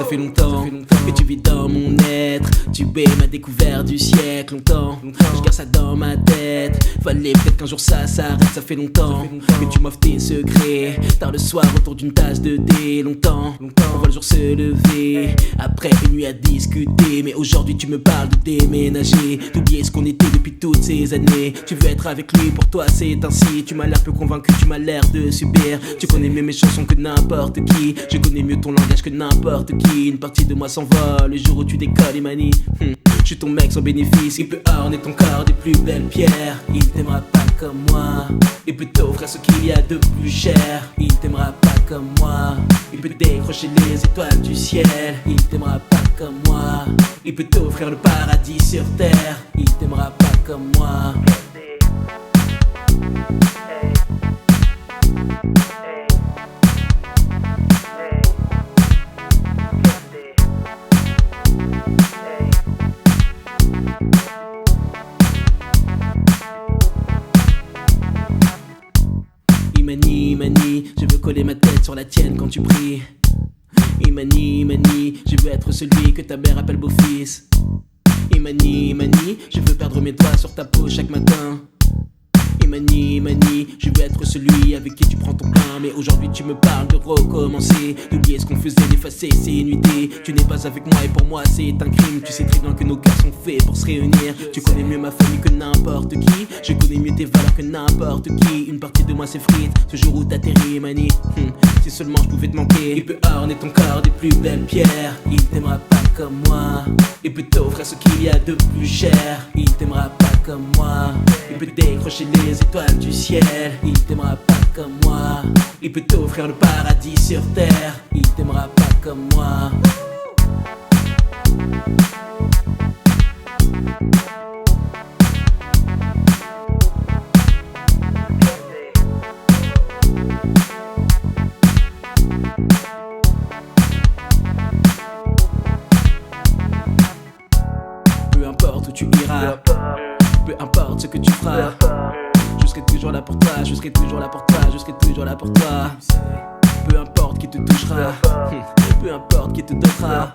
ça fait longtemps que tu vis dans mon être. Tu es ma découverte du siècle. Longtemps, je garde ça dans ma tête. Fallait peut-être qu'un jour ça s'arrête. Ça fait longtemps que tu m'offres tes secrets. Tard le soir autour d'une tasse de thé. Longtemps, on voit le jour se lever après une nuit à discuter. Mais aujourd'hui tu me parles de déménager, d'oublier ce qu'on était depuis toutes ces années. Tu veux être avec lui, pour toi c'est ainsi. Tu m'as l'air peu convaincu, tu m'as l'air de subir. Tu connais mieux mes chansons que n'importe qui. Je connais mieux ton langage que n'importe qui. Une partie de moi s'envole le jour où tu décolles, Imani. Je suis ton mec sans bénéfice. Il peut orner ton corps des plus belles pierres. Il t'aimera pas comme moi. Il peut t'offrir ce qu'il y a de plus cher. Il t'aimera pas comme moi. Il peut décrocher les étoiles du ciel. Il t'aimera pas comme moi. Il peut t'offrir le paradis sur terre. Il t'aimera pas comme moi. Imani, Imani, je veux coller ma tête sur la tienne quand tu pries. Imani, Imani, je veux être celui que ta mère appelle beau-fils. Imani, Imani, je veux perdre mes doigts sur ta peau chaque matin. Imani, Imani, je veux être celui avec qui tu prends ton pain. Mais aujourd'hui tu me parles de recommencer, d'oublier ce qu'on faisait, d'effacer ces nuitées. Tu n'es pas avec moi et pour moi c'est un crime. Tu sais très bien que nos cœurs sont faits pour se réunir. Tu connais mieux ma famille que n'importe qui. Je connais mieux tes valeurs que n'importe qui. Une partie de moi s'effrite ce jour où t'atterris, Imani. Si seulement je pouvais te manquer. Il peut orner ton corps des plus belles pierres. Il t'aimera pas comme moi. Il peut t'offrir ce qu'il y a de plus cher. Il t'aimera pas comme moi. Il peut décrocher les étoiles du ciel. Il t'aimera pas comme moi. Il peut t'offrir le paradis sur terre. Il t'aimera pas comme moi. Peu importe où tu iras, peu importe ce que tu feras, je serai toujours là pour toi, je serai toujours là pour toi, je serai toujours là pour toi. Peu importe qui te touchera, peu importe qui te donnera.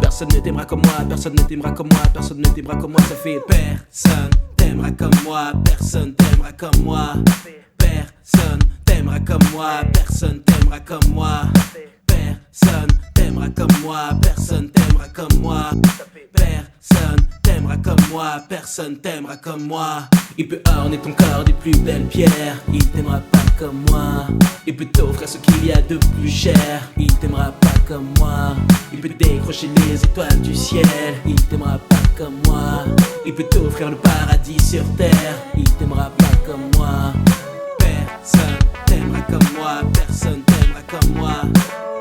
Personne ne t'aimera comme moi, personne ne t'aimera comme moi, personne ne t'aimera comme moi. Ça fait personne t'aimera comme moi, personne t'aimera comme moi. Personne t'aimera comme moi, personne t'aimera comme moi. Personne t'aimera comme moi, personne t'aimera comme moi. Personne t'aimera comme moi, personne t'aimera comme moi. Il peut orner ton corps des plus belles pierres. Il t'aimera pas comme moi. Il peut t'offrir ce qu'il y a de plus cher. Il t'aimera pas comme moi. Il peut décrocher les étoiles du ciel. Il t'aimera pas comme moi. Il peut t'offrir le paradis sur terre. Il t'aimera pas comme moi. Personne t'aimera comme moi, personne t'aimera comme moi.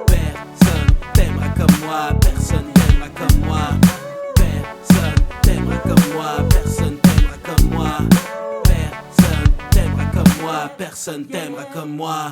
Personne t'aimera comme moi, personne t'aimera comme moi. Personne t'aimera comme moi, personne t'aimera comme moi. Personne t'aimera comme moi, personne t'aimera comme moi.